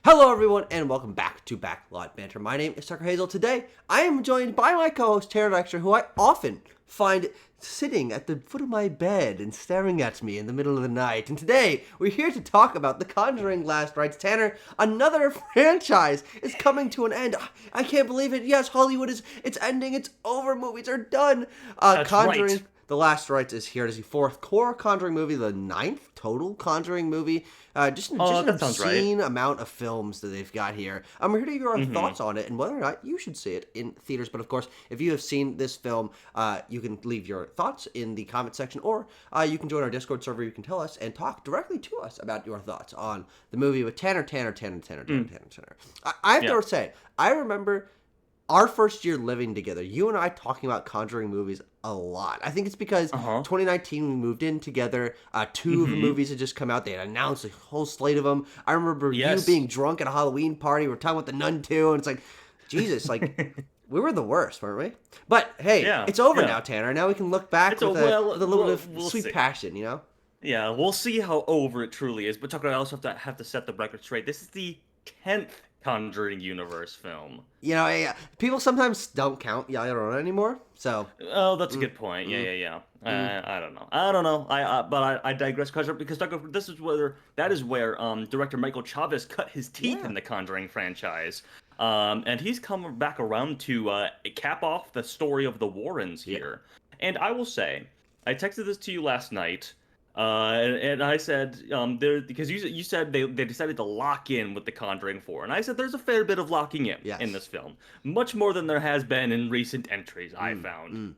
Hello everyone and welcome back to Backlot Banter. My name is Tucker Hazell. Today I am joined by my co-host Tanner Dykstra, who I often find sitting at the foot of my bed and staring at me in the middle of the night. And today we're here to talk about The Conjuring Last Rites. Tanner, another franchise is coming to an end. I can't believe it. Yes, Hollywood it's ending. It's over. Movies are done. That's Conjuring. right. The Last Rites is here. It is the fourth core Conjuring movie, the ninth total Conjuring movie. Just an obscene amount of films that they've got here. I'm here to hear your thoughts on it and whether or not you should see it in theaters. But of course, if you have seen this film, you can leave your thoughts in the comment section, or you can join our Discord server. You can tell us and talk directly to us about your thoughts on the movie with Tanner. I have to say, I remember our first year living together, you and I talking about Conjuring movies a lot. I think it's because 2019 we moved in together. Two of the movies had just come out. They had announced a whole slate of them. I remember you being drunk at a Halloween party. We were talking about The Nun 2, and it's like, Jesus, like, we were the worst, weren't we? But, hey, it's over now, Tanner. Now we can look back with a little bit of sweet passion, you know? Yeah, we'll see how over it truly is. But Tucker, I also have to set the record straight. This is the 10th Conjuring universe film. You know, people sometimes don't count I don't know anymore. So. Oh, that's a good point. Yeah. I don't know. I digress because Tucker, that is where director Michael Chaves cut his teeth in the Conjuring franchise. And he's come back around to cap off the story of the Warrens here. And I will say, I texted this to you last night. And I said, because you said they decided to lock in with the Conjuring 4, and I said there's a fair bit of locking in this film, much more than there has been in recent entries. I found.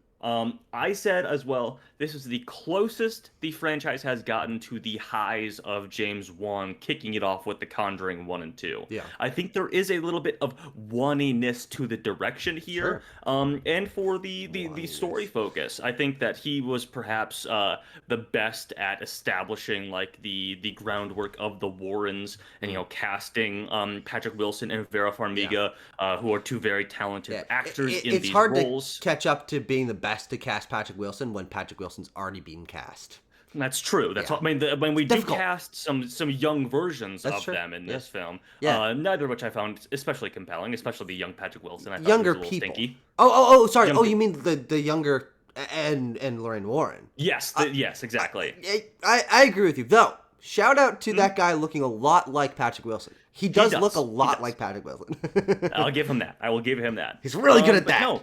I said as well, this is the closest the franchise has gotten to the highs of James Wan kicking it off with The Conjuring 1 and 2. Yeah. I think there is a little bit of waniness to the direction here. And for the story focus, I think that he was perhaps the best at establishing like the groundwork of the Warrens and, casting Patrick Wilson and Vera Farmiga, who are two very talented actors in these roles. It's hard to catch up to being the best to cast Patrick Wilson when Patrick Wilson's already been cast. That's true. That's what I mean. When we do cast some young versions of them in this film, neither of which I found especially compelling, especially the young Patrick Wilson. I thought younger he was a little people. Stinky. Sorry. You mean the younger and Lorraine Warren? Yes. Yes. Exactly. I agree with you though. Shout out to that guy looking a lot like Patrick Wilson. He does look a lot like Patrick Wilson. I'll give him that. I will give him that. He's really good at that. No.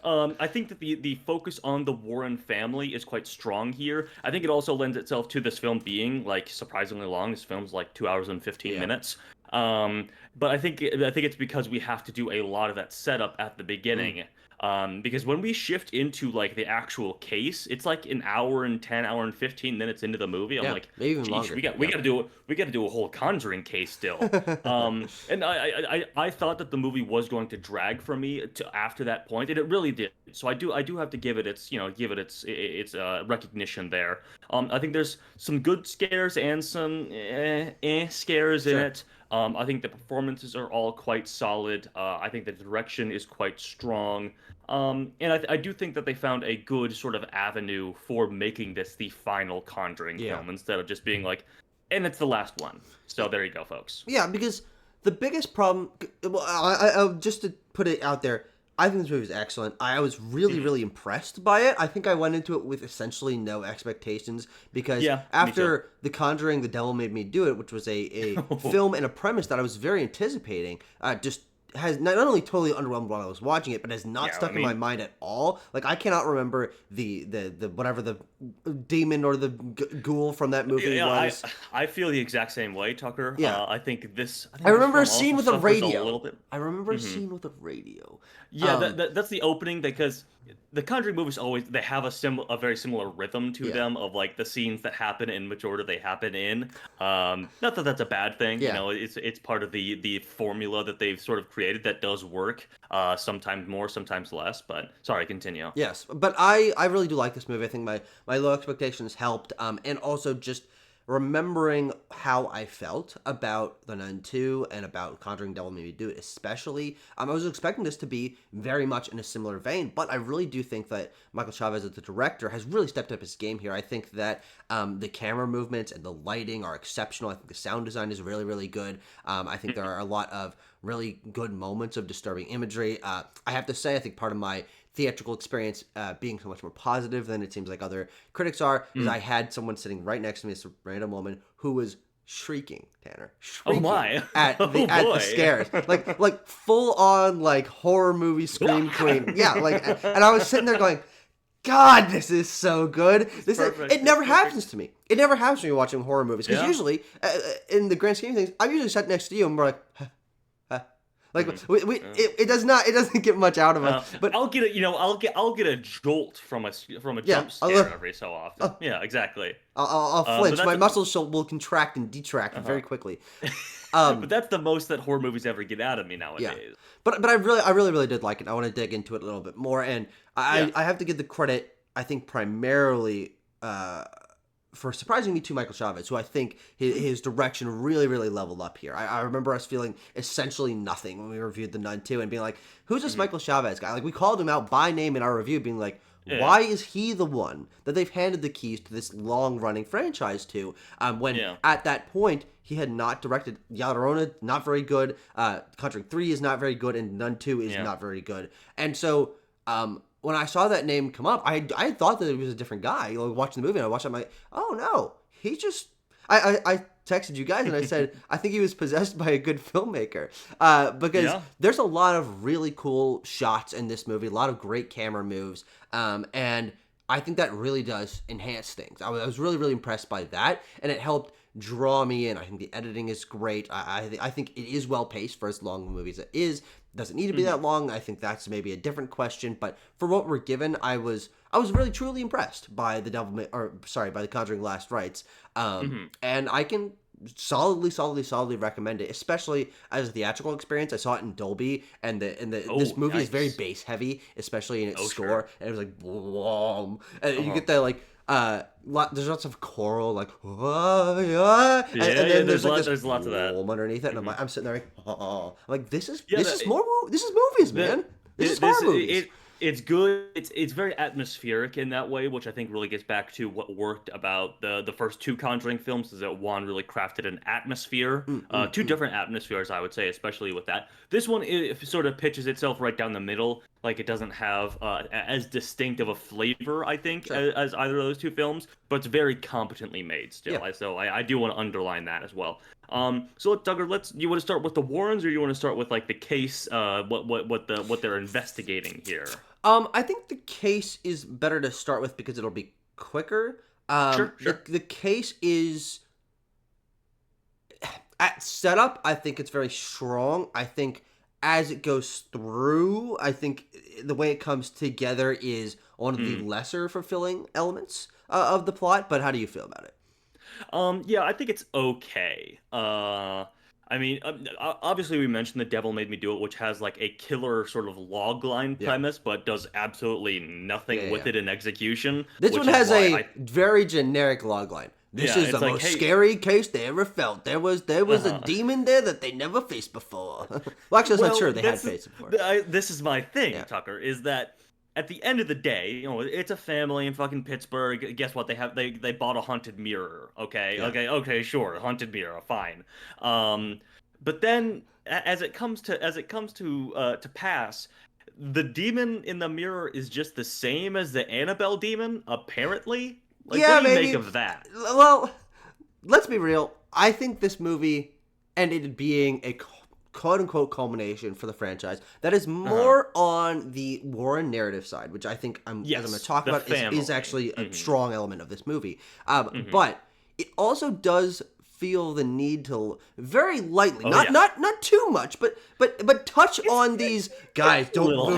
I think that the focus on the Warren family is quite strong here. I think it also lends itself to this film being like surprisingly long. This film's like 2 hours and 15 minutes. But I think it's because we have to do a lot of that setup at the beginning. Because when we shift into like the actual case, it's like an hour and 15 minutes into the movie. I'm like, maybe even longer. We got to do a whole Conjuring case still. And I thought that the movie was going to drag for me after that point, and it really did. So I do have to give it its recognition there. I think there's some good scares and some scares in it. I think the performances are all quite solid. I think the direction is quite strong. And I do think that they found a good sort of avenue for making this the final Conjuring film instead of just being like, and it's the last one. So there you go, folks. Yeah, because the biggest problem, I just to put it out there, I think this movie is excellent. I was really impressed by it. I think I went into it with essentially no expectations because after The Conjuring, The Devil Made Me Do It, which was a film and a premise that I was very anticipating, just has not only totally underwhelmed while I was watching it, but has not stuck in my mind at all. Like, I cannot remember the whatever the demon or the ghoul from that movie was. I feel the exact same way, Tucker. I think this. I remember a scene with a radio. I remember a scene with a radio. Yeah, that's the opening because the Conjuring movies they have a very similar rhythm to them of like the scenes that happen in which order they happen in. Not that that's a bad thing. You know, it's part of the formula that they've sort of created that does work. Sometimes more, sometimes less. But sorry, continue. Yes, but I really do like this movie. I think my low expectations helped, and also just remembering how I felt about The Nun 2 and about Conjuring Devil Made Me Do It especially, I was expecting this to be very much in a similar vein, but I really do think that Michael Chaves, as the director, has really stepped up his game here. I think that the camera movements and the lighting are exceptional. I think the sound design is really, really good. I think there are a lot of really good moments of disturbing imagery. I have to say, I think part of my theatrical experience being so much more positive than it seems like other critics are is I had someone sitting right next to me, this random woman, who was shrieking, Tanner, shrieking at the scares, like full on like horror movie scream queen. Yeah, like, and I was sitting there going, God, this is so good. It never happens to me. It never happens to me watching horror movies, because usually, in the grand scheme of things, I'm usually sat next to you and we're like, like it doesn't get much out of us. But I'll get a jolt from a jump scare every so often. Yeah, exactly. I'll flinch. My muscles will contract and detract very quickly. But that's the most that horror movies ever get out of me nowadays. Yeah. But I really did like it. I want to dig into it a little bit more, and I have to give the credit, I think, primarily for surprising me to Michael Chaves, who I think his direction really leveled up here. I remember us feeling essentially nothing when we reviewed The Nun 2 and being like, who's this Michael Chaves guy? Like, we called him out by name in our review, being like, why is he the one that they've handed the keys to this long-running franchise to? When at that point, he had not directed La Llorona, not very good. Conjuring 3 is not very good, and Nun 2 is not very good. And so, when I saw that name come up, I thought that it was a different guy. Like, watching the movie, and I watched it, I'm like, oh no, he just... I texted you guys and I said, I think he was possessed by a good filmmaker. Because there's a lot of really cool shots in this movie, a lot of great camera moves, and I think that really does enhance things. I was really impressed by that, and it helped draw me in. I think the editing is great. I think it is well paced for as long a movie as it is. Doesn't need to be that long. I think that's maybe a different question, but for what we're given, I was really truly impressed by by the Conjuring Last Rites. And I can solidly recommend it, especially as a theatrical experience. I saw it in Dolby, and this movie is very bass heavy, especially in its score. And it was like, whoa, and you get that like. There's lots of choral, like, and then there's lots of that underneath it, and I'm sitting there like, this is movies, man. This is horror movies. It's good. It's very atmospheric in that way, which I think really gets back to what worked about the first two Conjuring films, is that one really crafted an atmosphere, two different atmospheres, I would say, especially with that. This one, it sort of pitches itself right down the middle. Like, it doesn't have as distinct of a flavor, I think, as either of those two films, but it's very competently made still. Yeah. So I do want to underline that as well. So Duggar, you want to start with the Warrens, or you want to start with like the case, what they're investigating here? I think the case is better to start with because it'll be quicker. Sure. The case is at setup. I think it's very strong. I think as it goes through, I think the way it comes together is one of the lesser fulfilling elements of the plot. But how do you feel about it? Yeah, I think it's okay. I mean, obviously we mentioned The Devil Made Me Do It, which has like a killer sort of logline premise, but does absolutely nothing with it in execution. This one has a very generic logline. This is the most scary case they ever felt. There was a demon there that they never faced before. Well, actually, I'm not sure they had faced before. This is my thing, Tucker, is that at the end of the day, you know, it's a family in fucking Pittsburgh. Guess what? They bought a haunted mirror. Okay, okay, sure, haunted mirror, fine. But then as it comes to pass, the demon in the mirror is just the same as the Annabelle demon, apparently. Like, what do you make of that? Well, let's be real. I think this movie, and it being a quote-unquote culmination for the franchise, that is more on the Warren narrative side, which I think, as I'm going to talk about, is actually a strong element of this movie. But it also does feel the need to very lightly, not too much, but touch on these guys. Don't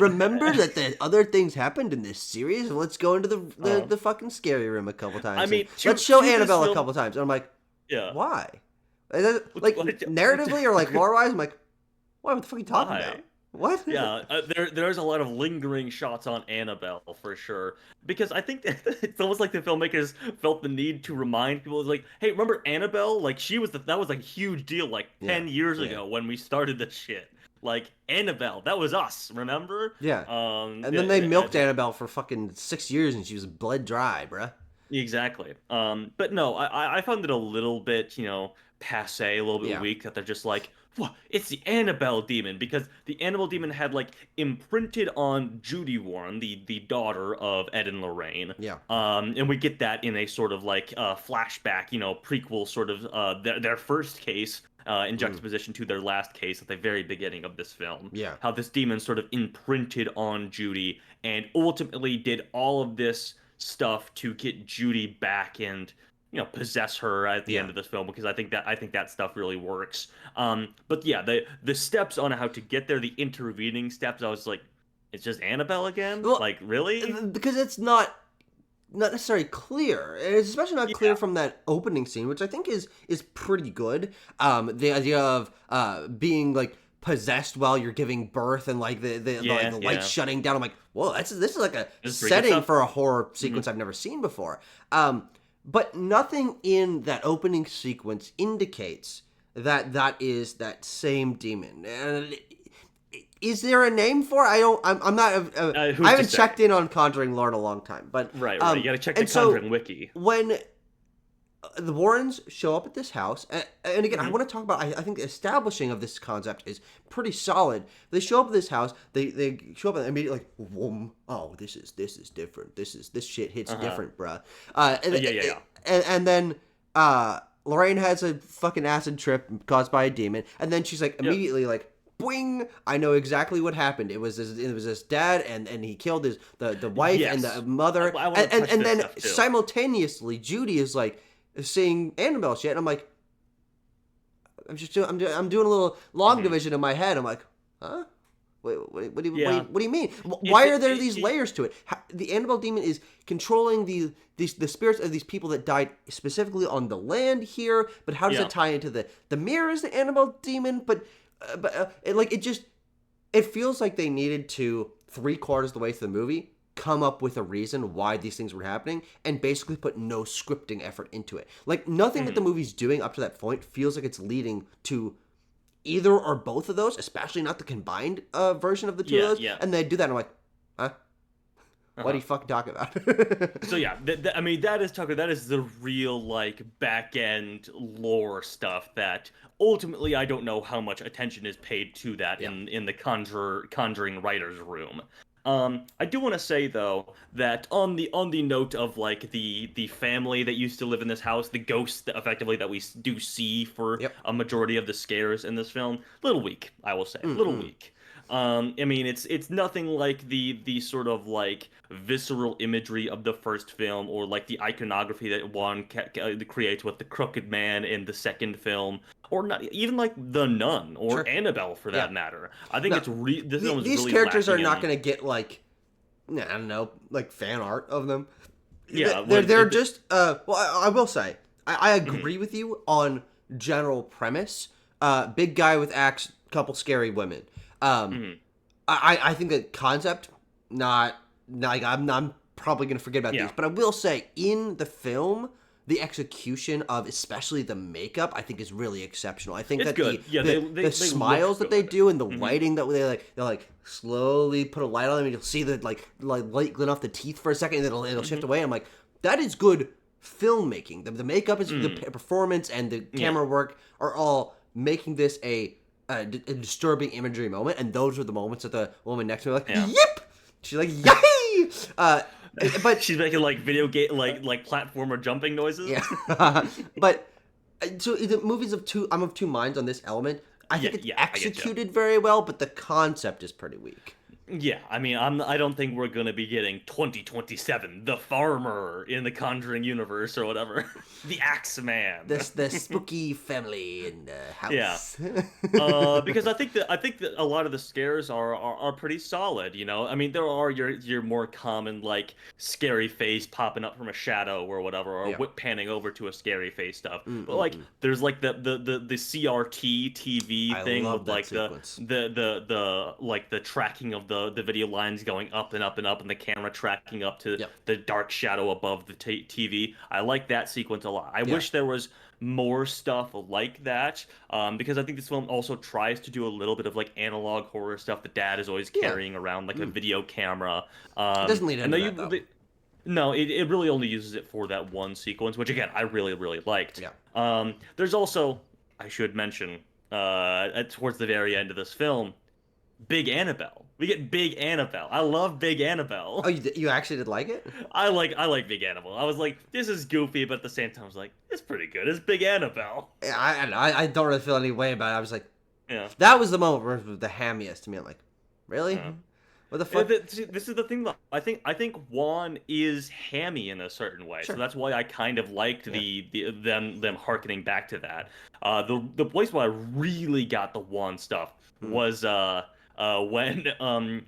remember that the other things happened in this series. Let's go into the fucking scary room a couple times. I mean, let's show Annabelle a couple times. And I'm like, why? Like narratively or like lore wise, I'm like, what the fuck are you talking about? What? Yeah, there's a lot of lingering shots on Annabelle for sure, because I think that it's almost like the filmmakers felt the need to remind people, like, hey, remember Annabelle? Like that was like a huge deal like Yeah, 10 years yeah, ago when we started this shit. Like Annabelle, that was us, remember? yeah. And then they milked Just Annabelle for fucking 6 years, and she was bled dry, bruh. exactly. But no, I found it a little bit, passe, a little bit Yeah, weak that they're just like, what? It's the Annabelle demon because the Annabelle demon had like imprinted on Judy Warren, the daughter of Ed and Lorraine. yeah. And we get that in a sort of like flashback, prequel sort of their first case. In Mm, juxtaposition to their last case at the very beginning of this film, yeah, how this demon sort of imprinted on Judy and ultimately did all of this stuff to get Judy back and possess her at the yeah. end of this film because I think that stuff really works. But yeah, the steps on how to get there, the intervening steps, I was like, it's just Annabelle again? Well, Like really? because it's not necessarily clear. It's especially not clear Yeah. from that opening scene, which I think is pretty good. The idea of being like possessed while you're giving birth and like the lights Yeah. shutting down. I'm like, whoa, this is like a This is pretty good setting stuff. for a horror sequence I've never seen before. But nothing in that opening sequence indicates that is that same demon. And is there a name for it? I'm not. Who's I to haven't say? checked in on Conjuring lore in a long time, but Right. You got to check the and so Conjuring wiki. when the Warrens show up at this house, and again, I Mhm. want to talk about. I think the establishing of this concept is pretty solid. They show up at this house. They show up and immediately like, whoom, oh, this is different. This shit hits different, bruh. Yeah. And then Lorraine has a fucking acid trip caused by a demon, and then she's like Yep. immediately like, boing! I know exactly what happened. It was this dad, and he killed the wife and Yes. the mother, I wanna touch and this then stuff, too. simultaneously Judy is like seeing Annabelle shit, and I'm like, I'm doing a little long division in my head. I'm like, huh? What do Yeah. you mean? Why are there it- these it- layers to it? The Annabelle demon is controlling the spirits of these people that died specifically on the land here, but how does Yeah. it tie into the mirrors, the Annabelle demon? But it feels like they needed to 3/4 of the way through the movie come up with a reason why these things were happening and basically put no scripting effort into it. Like nothing that the movie's doing up to that point feels like it's leading to either or both of those, especially not the combined version of the two of those. Yeah. And they do that, and I'm like, huh? What are you fucking talking about? So yeah, I mean that is Tucker. That is the real like back end lore stuff that ultimately I don't know how much attention is paid to that in the Conjuring writers room. I do want to say though that on the note of like the family that used to live in this house, the ghosts that effectively that we do see for a majority of the scares in this film, little weak, I will say, little weak. I mean, it's nothing like the sort of like visceral imagery of the first film, or like the iconography that one creates with the Crooked Man in the second film, or not even like the Nun or Annabelle for that matter. I think this film is These really characters are lacking not in- going to get like, I don't know, like fan art of them. Yeah, they're just. Well, I will say I agree with you on general premise. Big guy with axe, couple scary women. I think the concept, not like I'm probably gonna forget about these, but I will say in the film, the execution of especially the makeup, I think is really exceptional. I think It's that good. the smiles that they do and the lighting that they like slowly put a light on them, and you'll see the like light glint off the teeth for a second, and it'll shift away. I'm like, that is good filmmaking. The makeup is the performance and the camera work are all making this a disturbing imagery moment, and those are the moments that the woman next to me like, yip! She's like, yay! But she's making like video game like platformer jumping noises. Yeah. But so the movies I'm of two minds on this element. I think it's I get ya. executed very well, but the concept is pretty weak. Yeah, I mean, I don't think we're gonna be getting 2027, the farmer in the Conjuring universe or whatever, the Axeman. The spooky family in the Yeah. house. Because I think that a lot of the scares are pretty solid. I mean, there are your more common like scary face popping up from a shadow or whatever, or Yeah. whip panning over to a scary face stuff. But like, Mm-mm-mm. there's like the CRT TV I thing love with that like sequence. the like the tracking of the video lines going up and up and up, and the camera tracking up to Yep. the dark shadow above the TV. I like that sequence a lot. I Yeah. wish there was more stuff like that, because I think this film also tries to do a little bit of like analog horror stuff. The dad is always Yeah. carrying around like a video camera. It doesn't lead And into that though. no, it really only uses it for that one sequence, which again I really really liked. Yeah. There's also, I should mention, towards the very end of this film, Big Annabelle. We get Big Annabelle. I love Big Annabelle. Oh, you actually did like it? I like Big Annabelle. I was like, this is goofy, but at the same time, I was like, it's pretty good. It's Big Annabelle. I don't really feel any way about it. I was like, Yeah. that was the moment where it was the hammiest to me. I'm like, really? What the fuck? This is the thing, though. I think Juan is hammy in a certain way, Sure. so that's why I kind of liked them harkening back to that. The place where I really got the Juan stuff was when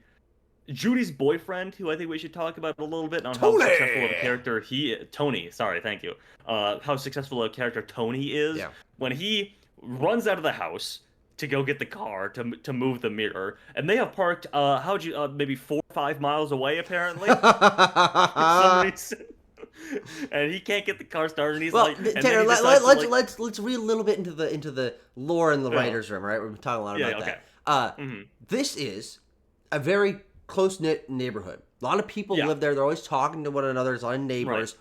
Judy's boyfriend, who I think we should talk about a little bit on how Tony! successful of a character Tony, sorry, thank you. How successful a character Tony is Yeah. when he runs out of the house to go get the car to move the mirror, and they have parked maybe 4 or 5 miles away apparently for some reason. And he can't get the car started, and he's Well, like, and then Tanner, he decides to, like, let's read a little bit into the lore in the Yeah. writers' room, right? We've been talking a lot Yeah, about okay. that. Mhm. This is a very close knit neighborhood. A lot of people Yeah. live there. They're always talking to one another. There's a lot of neighbors.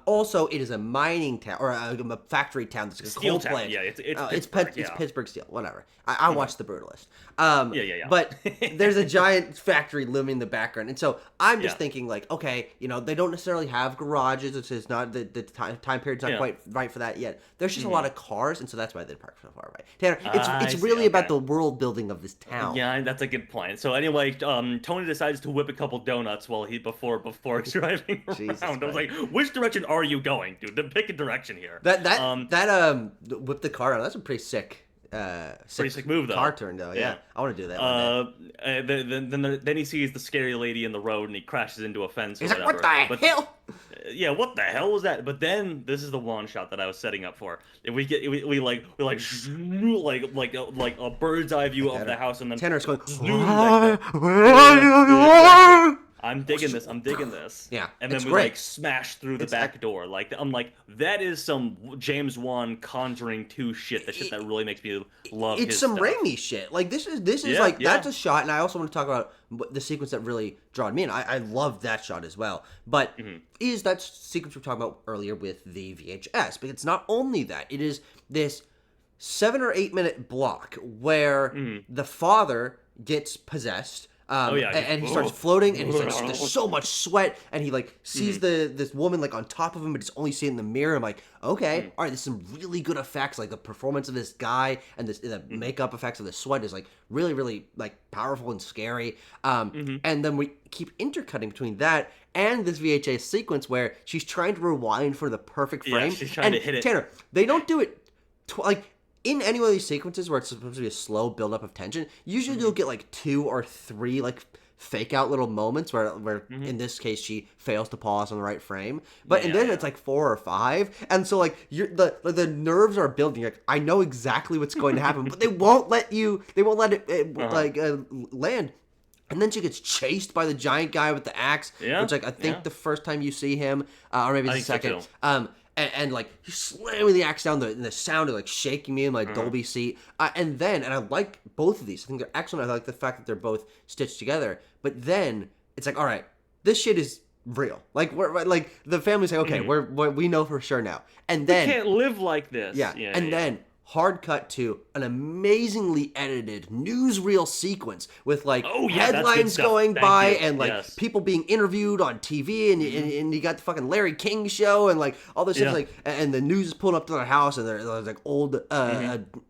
Also, it is a mining town or a factory town. That's a Steel coal town. plant. Yeah, it's It's Pittsburgh, It's yeah. Pittsburgh Steel. Whatever. I watched The Brutalist. Yeah. But there's a giant factory looming in the background, and so I'm just Yeah. thinking like, okay, they don't necessarily have garages. It's not the time period's not Yeah. quite right for that yet. There's just a lot of cars, and so that's why they park so far away. Tanner, I it's see, really about okay. the world building of this town. Yeah, that's a good point. So anyway, Tony decides to whip a couple donuts while before he's driving Jesus around. I was Christ. like, which direction are you going, dude? Then pick a direction here. That whip the car out. That's a pretty sick. Pretty sick move, though. Car turn though. Yeah, Yeah. I want to do that. One day. Then he sees the scary lady in the road and he crashes into a fence. He's or like, whatever. what the hell? Yeah, what the hell was that? But then this is the one shot that I was setting up for. If we like a bird's eye view of the house, and then Tanner's going. I'm digging this. I'm digging this. Yeah, and then it's we great. like smash through the back door. Like I'm like, that is some James Wan Conjuring 2 shit. The shit that really makes me love. It's his some stuff. Raimi shit. Like this is Yeah, like yeah. that's a shot, and I also want to talk about the sequence that really drawed me in. I love that shot as well. But is that sequence we were talking about earlier with the VHS? But it's not only that. It is this 7 or 8 minute block where the father gets possessed. And he starts floating, and he's like, there's so much sweat, and he like sees this woman like on top of him, but it's only seen in the mirror. I'm like, okay, all right, there's some really good effects, like the performance of this guy and the makeup effects of the sweat is like really, really like powerful and scary. And then we keep intercutting between that and this VHS sequence where she's trying to rewind for the perfect frame. Yeah, she's trying to hit it. Tanner, they don't do it like. In any one of these sequences where it's supposed to be a slow buildup of tension, usually you'll get like 2 or 3 like fake out little moments where in this case she fails to pause on the right frame, but and then it's like 4 or 5, and so like the nerves are building. Like I know exactly what's going to happen, but they won't let it land. And then she gets chased by the giant guy with the axe, which like I think the first time you see him, or maybe it's the second. So And like he's slamming the axe down, and the sound is like shaking me in my Dolby seat. And I like both of these. I think they're excellent. I like the fact that they're both stitched together. But then it's like, all right, this shit is real. Like we're like the family's like, okay, we know for sure now. And then we can't live like this. Then hard cut to an amazingly edited newsreel sequence with like headlines going by and like people being interviewed on TV and you got the fucking Larry King show and like all this shit like and the news is pulling up to their house and there's like old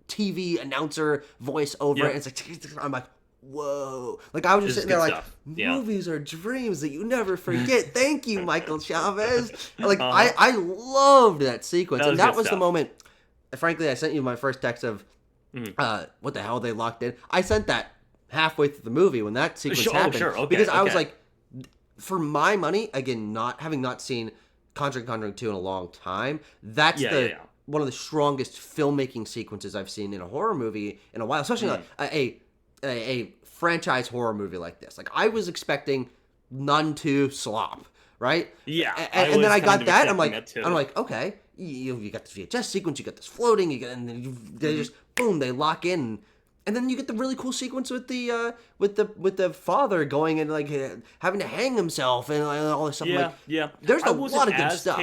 TV announcer voice over it. And it's like I'm like, whoa. Like, I was just This is sitting there good like, stuff. Yeah. movies are dreams that you never forget. Thank you, Michael Chaves. Like, Uh-huh. I loved that sequence. That And was that good was the stuff. moment, frankly, I sent you my first text of, Mhm. what the hell they locked in. I sent that halfway through the movie when that sequence happened. Oh, sure. Okay. Because I was Okay. like, for my money, again, having not seen Conjuring 2 in a long time, that's Yeah. one of the strongest filmmaking sequences I've seen in a horror movie in a while, especially like a franchise horror movie like this. Like, I was expecting Nun 2 slop, right? Yeah. And then I got that. I'm too. like, okay, you got this VHS sequence, you got this floating, and then they just boom, they lock in. And then you get the really cool sequence with the father going and like having to hang himself and all this stuff. Yeah, Like, yeah. there's a lot of good stuff.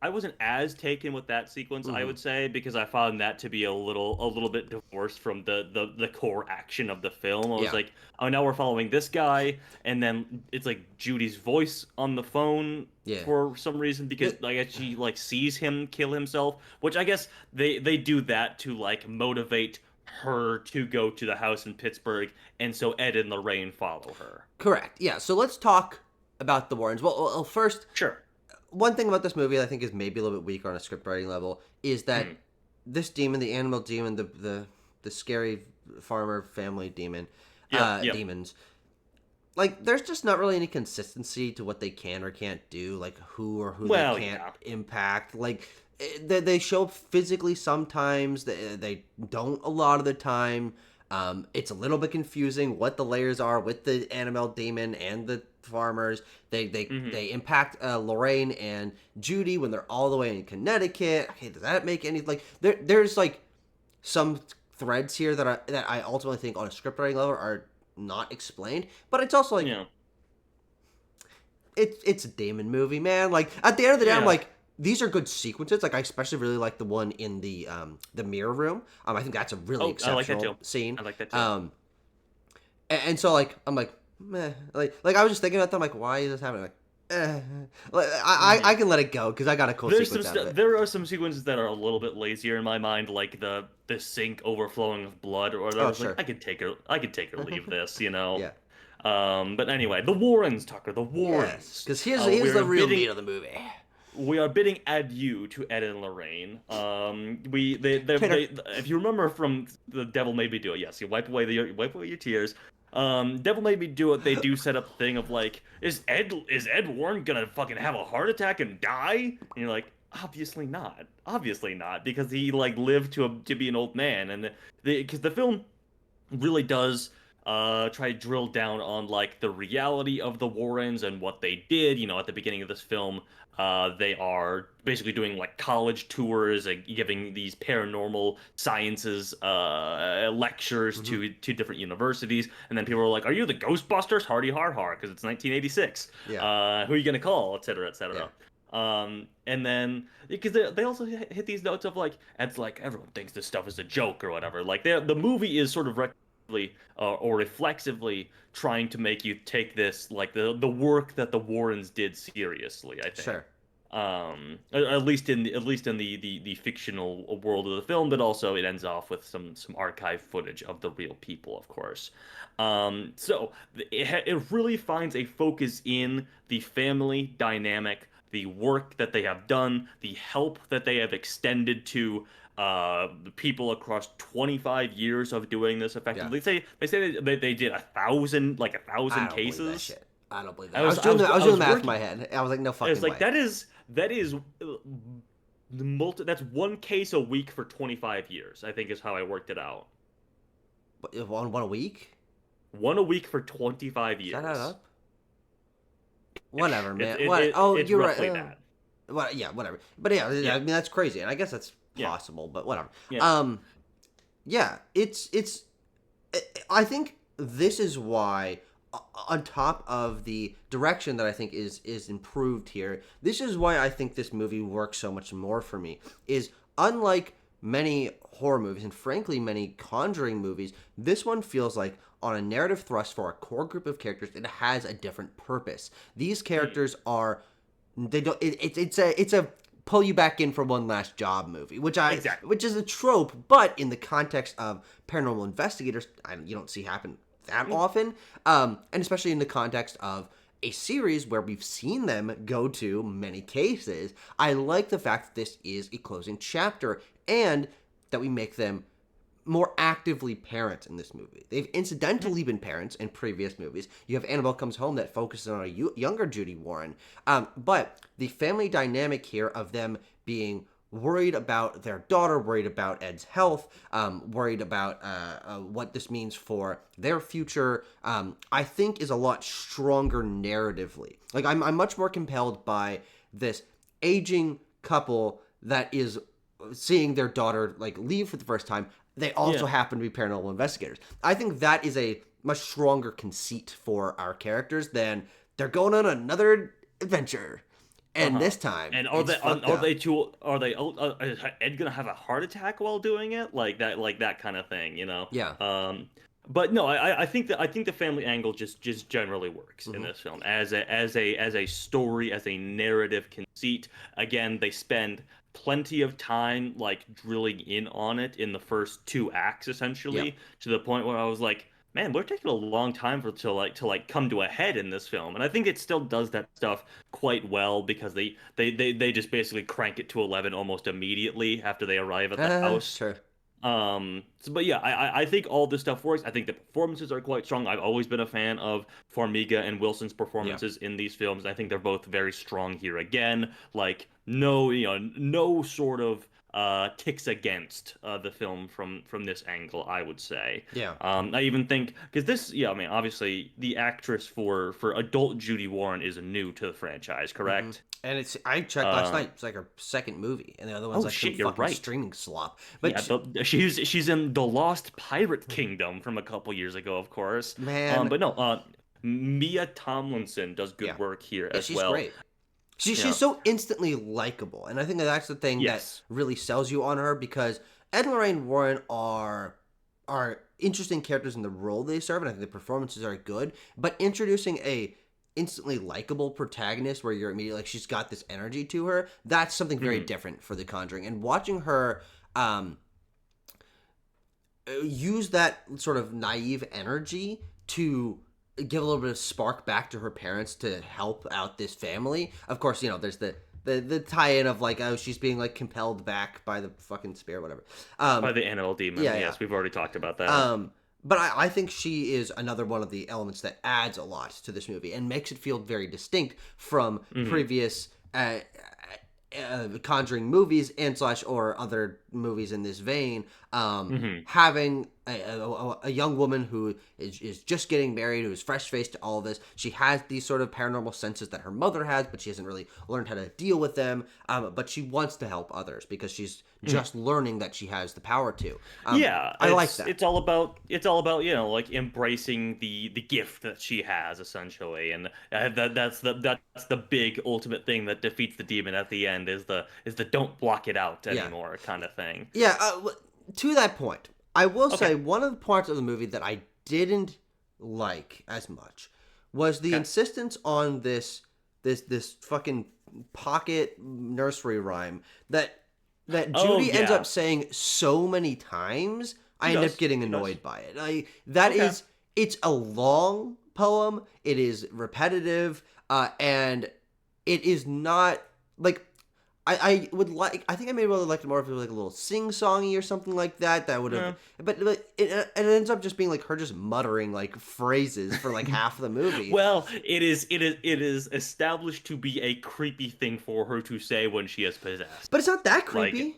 I wasn't as taken with that sequence, I would say, because I found that to be a little bit divorced from the core action of the film. I was Yeah. like, oh, now we're following this guy, and then it's like Judy's voice on the phone Yeah. for some reason because like she like sees him kill himself, which I guess they do that to like motivate her to go to the house in Pittsburgh, and so Ed and Lorraine follow her. Correct. Yeah. So let's talk about the Warrens. Well, first, Sure. one thing about this movie that I think is maybe a little bit weaker on a script writing level is that this demon, the animal demon, the scary farmer family demon, Yep. demons, like, there's just not really any consistency to what they can or can't do, like who they can't impact. Like, they show up physically sometimes, they don't a lot of the time. It's a little bit confusing what the layers are with the animal demon and the farmers. They impact Lorraine and Judy when they're all the way in Connecticut. Okay, does that make any like there's like some threads here that I ultimately think on a script writing level are not explained, but it's also like it's a demon movie, man. Like, at the end of the day, I'm like, these are good sequences. Like, I especially really like the one in the mirror room. I think that's a really exceptional scene. I like that too. And so like I'm like, meh. Like I was just thinking about that. I'm like, why is this happening? Like, Like, I can let it go because I got a cool sequence out of it. There are some sequences that are a little bit lazier in my mind, like the sink overflowing of blood or whatever. Oh, sure. Like, I could take or leave this, you know. Yeah. But anyway, the Warrens, Tucker, the Warrens. Yes, because here's the real meat of the movie. We are bidding adieu to Ed and Lorraine. If you remember from The Devil Made Me Do It, yes, you wipe away your tears. Devil Made Me Do It. They do set up a thing of like, is Ed Warren gonna fucking have a heart attack and die? And you're like, obviously not, because he like lived to be an old man, and because the film really does try to drill down on like the reality of the Warrens and what they did. You know, at the beginning of this film, they are basically doing like college tours and giving these paranormal sciences lectures to different universities. And then people are like, "Are you the Ghostbusters? Hardy har har," because it's 1986. Yeah. Who are you gonna call, etc., etc. Yeah. And then because they also hit these notes of like, it's like everyone thinks this stuff is a joke or whatever. Like the movie is sort of or reflexively trying to make you take this like the work that the Warrens did seriously, I think. Sure. At least in the fictional world of the film, but also it ends off with some archive footage of the real people, of course. So it really finds a focus in the family dynamic, the work that they have done, the help that they have extended to the people across 25 years of doing this effectively. Yeah. They say they did 1,000 cases. Believe that shit. I don't believe that. I was doing the math in my head. I was like, no fucking It's like way. that is that's one case a week for 25 years, I think is how I worked it out. One a week? One a week for 25 years. Shut that up. Whatever, man. It's you're roughly right. that. Well, yeah, whatever. But yeah, I mean that's crazy, and I guess that's possible. But whatever. Yeah. It's. I think this is why, on top of the direction that I think is improved here, this is why I think this movie works so much more for me. Is unlike many horror movies, and frankly many Conjuring movies, this one feels like on a narrative thrust for a core group of characters, it has a different purpose. These characters are, they don't. It's a pull you back in for one last job movie, which is a trope, but in the context of paranormal investigators, you don't see happen that often, and especially in the context of a series where we've seen them go to many cases. I like the fact that this is a closing chapter and that we make them more actively parents in this movie. They've incidentally been parents in previous movies. You have Annabelle Comes Home that focuses on a younger Judy Warren. But the family dynamic here of them being worried about their daughter, worried about Ed's health, worried about what this means for their future, I think is a lot stronger narratively. Like, I'm much more compelled by this aging couple that is seeing their daughter, like, leave for the first time. They also happen to be paranormal investigators. I think that is a much stronger conceit for our characters than they're going on another adventure. And this time, and is Ed gonna have a heart attack while doing it, like that kind of thing, you know? Yeah. But no, I think the family angle just generally works in this film as a story, as a narrative conceit. Again, they spend plenty of time like drilling in on it in the first 2 acts, essentially, to the point where I was like, man, we're taking a long time for to come to a head in this film. And I think it still does that stuff quite well because they just basically crank it to 11 almost immediately after they arrive at the house. Sure. But yeah, I think all this stuff works. I think the performances are quite strong. I've always been a fan of Farmiga and Wilson's performances in these films. I think they're both very strong here again. Like, no sort of ticks against the film from this angle, I would say. Yeah. I even think because this, I mean, obviously the actress for adult Judy Warren is new to the franchise, correct? And I checked last night. It's like her second movie, and the other one's like some fucking streaming slop. But she's in The Lost Pirate Kingdom from a couple years ago, of course. Man, but no, Mia Tomlinson does good work here as she's well. Great. She's so instantly likable, and I think that's the thing that really sells you on her, because Ed and Lorraine Warren are interesting characters in the role they serve, and I think the performances are good. But introducing a instantly likable protagonist where you're immediately like, she's got this energy to her, that's something very different for The Conjuring. And watching her use that sort of naive energy to give a little bit of spark back to her parents to help out this family. Of course, there's the tie-in of like, oh, she's being like compelled back by the fucking spirit, whatever. By the Annabelle demon. Yes, we've already talked about that. But I think she is another one of the elements that adds a lot to this movie and makes it feel very distinct from previous Conjuring movies and / or other movies in this vein. Having a young woman who is just getting married, who is fresh-faced to all of this. She has these sort of paranormal senses that her mother has, but she hasn't really learned how to deal with them. But she wants to help others because she's just learning that she has the power to. I like that. It's all about like embracing the gift that she has, essentially, and that's the big ultimate thing that defeats the demon at the end is the don't block it out anymore kind of thing. Yeah. To that point, I will say one of the parts of the movie that I didn't like as much was the insistence on this fucking pocket nursery rhyme that Judy ends up saying so many times. I end up getting annoyed by it. It's a long poem. It is repetitive, and it is not like. I think I maybe would have liked it more if it was like a little sing-songy or something like that. That would have, but it ends up just being like her just muttering like phrases for like half of the movie. Well, it is established to be a creepy thing for her to say when she is possessed. But it's not that creepy.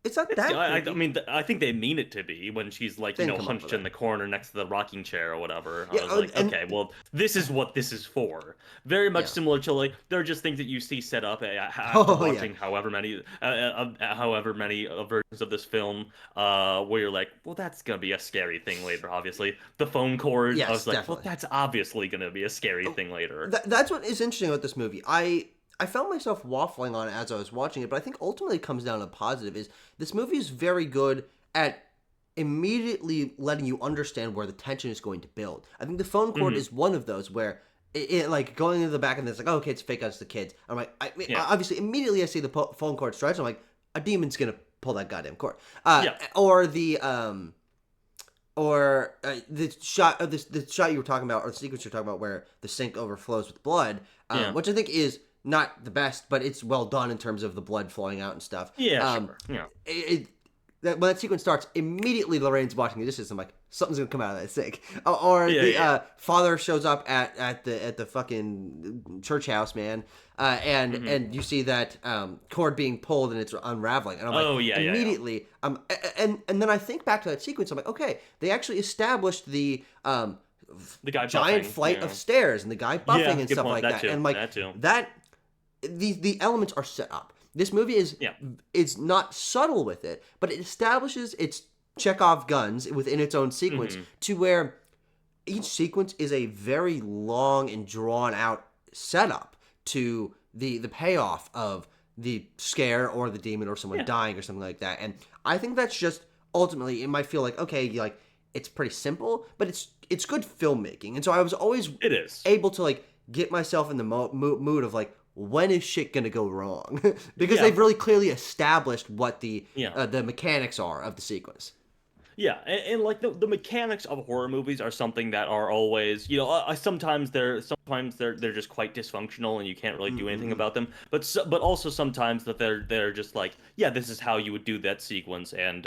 It's not that creepy. I mean, I think they mean it to be when she's like, hunched in the corner next to the rocking chair or whatever. I was like, okay, well, this is what this is for. Very much similar to like, there are just things that you see set up after watching however many versions of this film, where you're like, well, that's gonna be a scary thing later. Obviously, the phone cord. I was like, well, that's obviously gonna be a scary thing later. That's what is interesting about this movie. I felt myself waffling on it as I was watching it, but I think ultimately it comes down to positive is this movie is very good at immediately letting you understand where the tension is going to build. I think the phone cord is one of those where it like going into the back and it's like, oh, okay, it's fake out, it's the kids. I'm like, obviously immediately I see the phone cord stretch. I'm like, a demon's going to pull that goddamn cord. Or the or the shot of the shot you were talking about, or the sequence you're talking about, where the sink overflows with blood, which I think is not the best, but it's well done in terms of the blood flowing out and stuff. Yeah, sure. Yeah. When that sequence starts, immediately Lorraine's watching the dishes. I'm like, something's gonna come out of that sink. Or the father shows up at the fucking church house, man, and you see that cord being pulled and it's unraveling, and I'm like, immediately, and then I think back to that sequence. I'm like, okay, they actually established the guy giant buffing, flight of stairs and the guy buffing and stuff point. like that, Too. and like that. The elements are set up. This movie is not subtle with it, but it establishes its Chekhov guns within its own sequence to where each sequence is a very long and drawn out setup to the payoff of the scare or the demon or someone dying or something like that. And I think that's just ultimately, it might feel like, okay, like it's pretty simple, but it's good filmmaking. And so I was always able to like get myself in the mood of like, when is shit gonna go wrong? Because they've really clearly established what the mechanics are of the sequence. Yeah, and like the mechanics of horror movies are something that are always, sometimes they're just quite dysfunctional and you can't really do anything about them. But also sometimes that they're just like, this is how you would do that sequence, and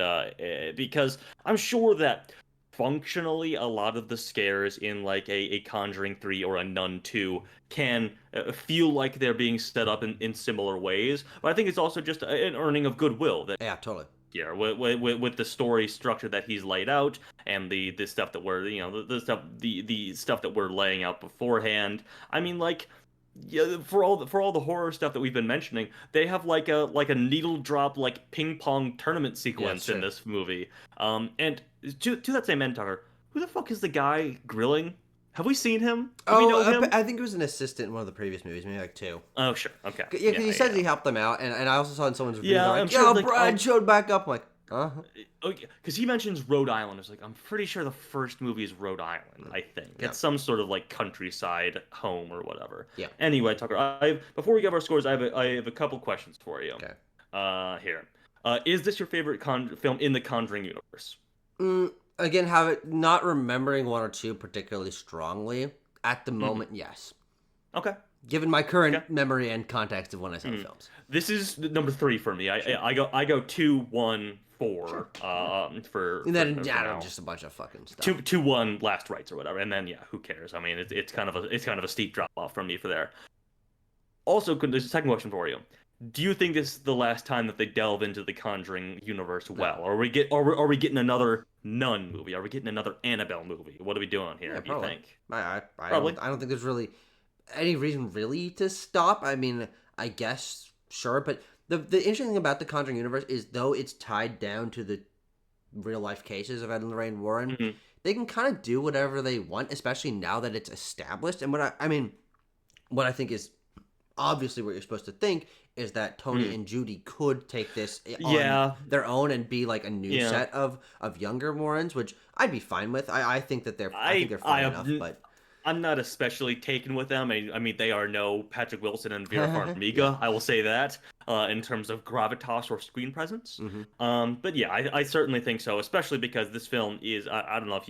because I'm sure that functionally a lot of the scares in like a Conjuring 3 or a Nun 2 can feel like they're being set up in similar ways, but I think it's also just an earning of goodwill that totally with the story structure that he's laid out and the stuff that we're the stuff that we're laying out beforehand. I mean, like, for all the horror stuff that we've been mentioning, they have like a needle drop like ping pong tournament sequence in this movie. And to that same end, Tucker, who the fuck is the guy grilling? Have we seen him? Do we know him? I think he was an assistant in one of the previous movies, maybe like 2. Oh, sure, okay. Yeah, because he says he helped them out, and I also saw in someone's review, I'm sure, like, Brad showed back up. I'm like, Okay, because he mentions Rhode Island. It's like, I'm pretty sure the first movie is Rhode Island, I think. It's some sort of like countryside home or whatever. Yeah. Anyway, Tucker, before we give our scores, I have a couple questions for you. Okay. Here. Is this your favorite film in the Conjuring universe? Again, not remembering 1 or 2 particularly strongly at the moment. Yes. Okay. Given my current memory and context of when I saw the films, this is number 3 for me. I go 2, 1, 4. For and then just a bunch of fucking stuff. 2, 1, last rites or whatever, and then who cares? I mean, it's kind of a steep drop off from me for there. Also, there's a second question for you. Do you think this is the last time that they delve into the Conjuring universe well? Or are we getting another Nun movie? Are we getting another Annabelle movie? What are we doing here? Yeah, do you think? I don't think there's really any reason really to stop. I mean, I guess sure, but the interesting thing about the Conjuring universe is, though it's tied down to the real life cases of Ed and Lorraine Warren, they can kind of do whatever they want, especially now that it's established. And what I think is obviously what you're supposed to think is that Tony and Judy could take this on their own and be like a new set of younger Warrens, which I'd be fine with. I think that they're fine enough, but I'm not especially taken with them. I mean, they are no Patrick Wilson and Vera Farmiga. I will say that in terms of gravitas or screen presence. But yeah, I certainly think so, especially because this film is I don't know if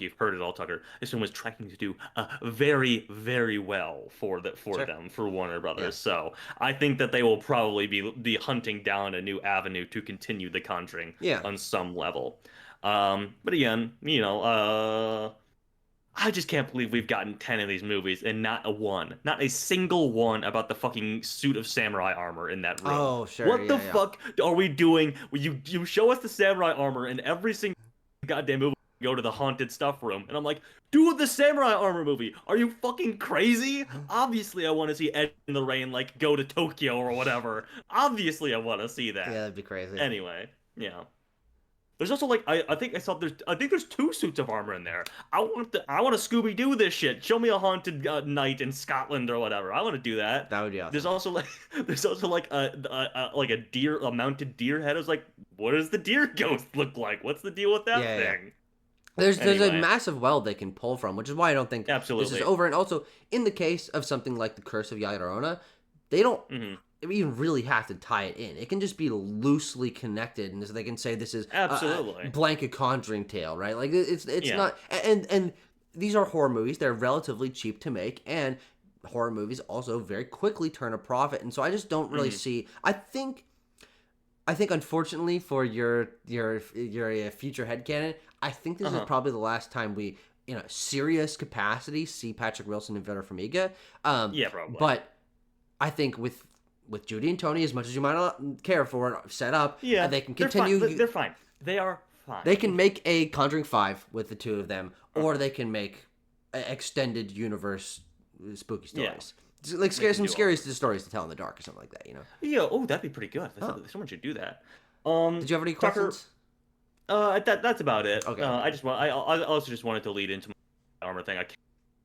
you've heard it all, Tucker. This film was tracking to do very, very well for them, for Warner Brothers. Yeah. So I think that they will probably be hunting down a new avenue to continue The Conjuring on some level. But again, I just can't believe we've gotten 10 of these movies and not a single one about the fucking suit of samurai armor in that room. Oh, sure. What the fuck are we doing? You show us the samurai armor in every single goddamn movie. We go to the haunted stuff room, and I'm like, do the samurai armor movie. Are you fucking crazy? Obviously, I want to see Ed in the Rain like go to Tokyo or whatever. Obviously, I want to see that. Yeah, that'd be crazy. Anyway, yeah. There's also like I think there's 2 suits of armor in there. I want to Scooby-Doo this shit. Show me a haunted night in Scotland or whatever. I want to do that. That would be awesome. There's also like a mounted deer head. I was like, what does the deer ghost look like? What's the deal with that thing? There's a massive well they can pull from, which is why I don't think this is over. And also, in the case of something like The Curse of La Llorona, they don't even really have to tie it in. It can just be loosely connected, and so they can say this is Absolutely. blank a Conjuring tale, right? Like it's Yeah. not, and these are horror movies. They're relatively cheap to make, and horror movies also very quickly turn a profit. And so I just don't really see. I think unfortunately for your future headcanon, I think this is probably the last time we, in a serious capacity, see Patrick Wilson and Vera Farmiga. Yeah, probably. But I think with Judy and Tony, as much as you might not care for it, set up, they can continue. They're fine. They are fine. They can make a Conjuring 5 with the two of them, or they can make extended universe spooky stories. Like some scary stories to tell in the dark or something like that, you know? Yeah, oh, that'd be pretty good. Someone should do that. Did you have any questions? That's about it. Okay. I also just wanted to lead into my armor thing. I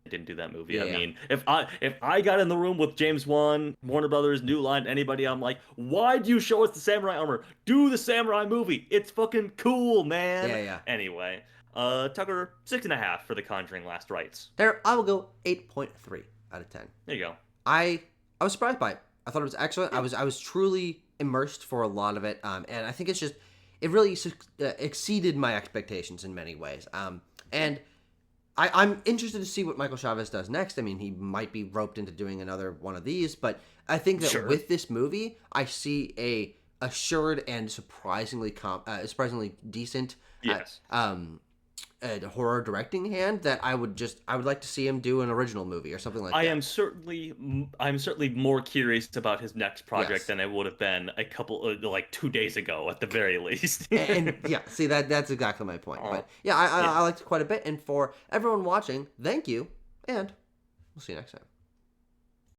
didn't do that movie. I mean, if I got in the room with James Wan, Warner Brothers, New Line, anybody, I'm like, why do you show us the samurai armor? Do the samurai movie. It's fucking cool, man. Yeah. Anyway, Tucker, 6.5 for The Conjuring: Last Rites. There, I will go 8.3 out of 10. There you go. I was surprised by it. I thought it was excellent. I was truly immersed for a lot of it, and I think it really exceeded my expectations in many ways. And I'm interested to see what Michael Chaves does next. I mean, he might be roped into doing another one of these, but I think that with this movie, I see a assured and surprisingly decent horror directing hand that I would like to see him do an original movie or something like that. I'm certainly more curious about his next project than I would have been a couple 2 days ago at the very least. and yeah, see that's exactly my point. But yeah, I liked it quite a bit. And for everyone watching, thank you, and we'll see you next time.